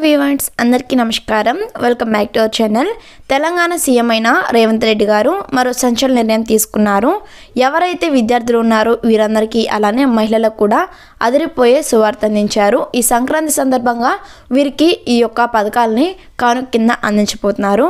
Viewers అందరికీ నమస్కారం. Welcome back to our channel. Telangana CM అయిన రేవంత్ రెడ్డి గారు మరో సంచలన నిర్ణయం తీసుకున్నారు. ఎవరైతే విద్యార్థులు ఉన్నారో వీరందరికీ అలానే మహిళలకు కూడా అదిరిపోయే సువార్త అందించారు. ఈ సంక్రాంతి సందర్భంగా వీరికి ఈ యొక్క పథకాలని కానుక కింద అందించబోతున్నారు.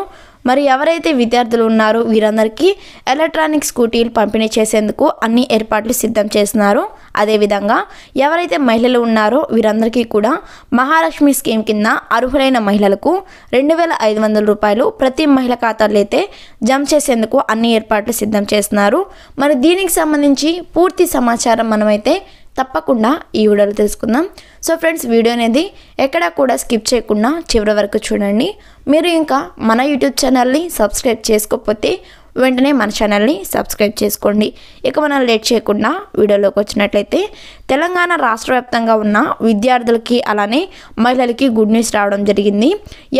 మరి ఎవరైతే విద్యార్థులు ఉన్నారో వీరందరికీ ఎలక్ట్రానిక్ స్కూటీలు పంపిణీ చేసేందుకు అన్ని ఏర్పాట్లు సిద్ధం చేస్తున్నారు. అదేవిధంగా ఎవరైతే మహిళలు ఉన్నారో వీరందరికీ కూడా మహాలక్ష్మి స్కీమ్ కింద అర్హులైన మహిళలకు 2,500 రూపాయలు ప్రతి మహిళ ఖాతాలో అయితే జమ చేసేందుకు అన్ని ఏర్పాట్లు సిద్ధం చేస్తున్నారు. మరి దీనికి సంబంధించి పూర్తి సమాచారం మనమైతే తప్పకుండా ఈ వీడియోలో తెలుసుకుందాం. సో ఫ్రెండ్స్, వీడియో అనేది ఎక్కడా కూడా స్కిప్ చేయకుండా చివరి వరకు చూడండి. మీరు ఇంకా మన యూట్యూబ్ ఛానల్ని సబ్స్క్రైబ్ చేసుకోకపోతే వెంటనే మన ఛానల్ని సబ్స్క్రైబ్ చేసుకోండి. ఇక మనం లేట్ చేయకుండా వీడియోలోకి వచ్చినట్లయితే, తెలంగాణ రాష్ట్ర వ్యాప్తంగా ఉన్న విద్యార్థులకి అలానే మహిళలకి గుడ్ న్యూస్ రావడం జరిగింది.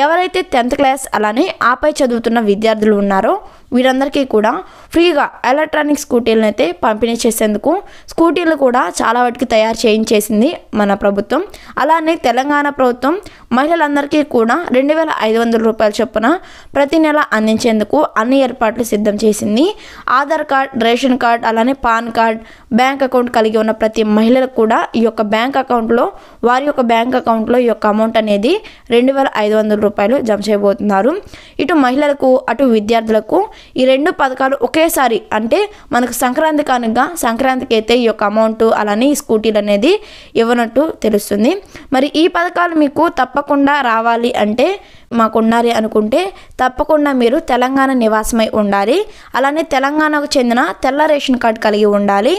ఎవరైతే 10th క్లాస్ అలానే ఆపై చదువుతున్న విద్యార్థులు ఉన్నారో వీరందరికీ కూడా ఫ్రీగా ఎలక్ట్రానిక్ స్కూటీలను అయితే పంపిణీ చేసేందుకు స్కూటీలు కూడా చాలా వాటికి తయారు చేయించేసింది మన ప్రభుత్వం. అలానే తెలంగాణ ప్రభుత్వం మహిళలందరికీ కూడా 2,500 రూపాయల చొప్పున ప్రతి నెల అందించేందుకు అన్ని ఏర్పాట్లు సిద్ధం చేసింది. ఆధార్ కార్డ్, రేషన్ కార్డ్, అలానే పాన్ కార్డ్, బ్యాంక్ అకౌంట్ కలిగి ఉన్న ప్రతి మహిళలకు కూడా ఈ యొక్క బ్యాంక్ అకౌంట్లో ఈ యొక్క అమౌంట్ అనేది 2,500 రూపాయలు జమ చేయబోతున్నారు. ఇటు మహిళలకు అటు విద్యార్థులకు ఈ రెండు పథకాలు ఒకేసారి, అంటే మనకు సంక్రాంతి కానుక సంక్రాంతికి అయితే ఈ యొక్క అమౌంట్ అలానే ఈ స్కూటీలు అనేది ఇవ్వనట్టు తెలుస్తుంది. మరి ఈ పథకాలు మీకు తప్పకుండా రావాలి అంటే మాకు ఉండాలి అనుకుంటే తప్పకుండా మీరు తెలంగాణ నివాసమై ఉండాలి. అలానే తెలంగాణకు చెందిన తెల్ల రేషన్ కార్డు కలిగి ఉండాలి.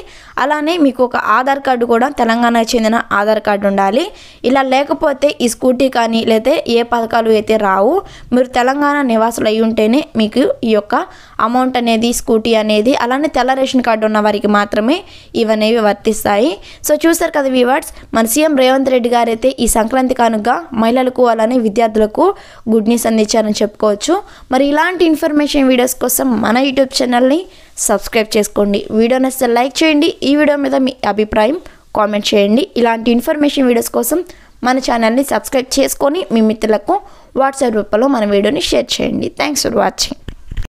అలానే మీకు ఒక ఆధార్ కార్డు కూడా తెలంగాణకు చెందిన ఆధార్ కార్డు ఉండాలి. ఇలా లేకపోతే ఈ స్కూటీ కానీ లేదా ఏ పథకాలు అయితే రావు. మీరు తెలంగాణ నివాసులు అయి ఉంటేనే మీకు ఈ యొక్క అమౌంట్ అనేది, స్కూటీ అనేది, అలానే తెల్ల రేషన్ కార్డు ఉన్న వారికి మాత్రమే ఇవనేవి వర్తిస్తాయి. సో చూసారు కదా వ్యూవర్స్, మన సీఎం రేవంత్ రెడ్డి గారు అయితే ఈ సంక్రాంతి కానుక మహిళలకు అలానే విద్యార్థులకు గుడ్ న్యూస్ అందించారని చెప్పుకోవచ్చు. మరి ఇలాంటి ఇన్ఫర్మేషన్ వీడియోస్ కోసం మన యూట్యూబ్ ఛానల్ని సబ్స్క్రైబ్ చేసుకోండి. వీడియో నచ్చితే లైక్ చేయండి. ఈ వీడియో మీద మీ అభిప్రాయం కామెంట్ చేయండి. ఇలాంటి ఇన్ఫర్మేషన్ వీడియోస్ కోసం మన ఛానల్ని సబ్స్క్రైబ్ చేసుకొని మీ మిత్రులకు వాట్సాప్ రూపంలో మన వీడియోని షేర్ చేయండి. Thanks for watching.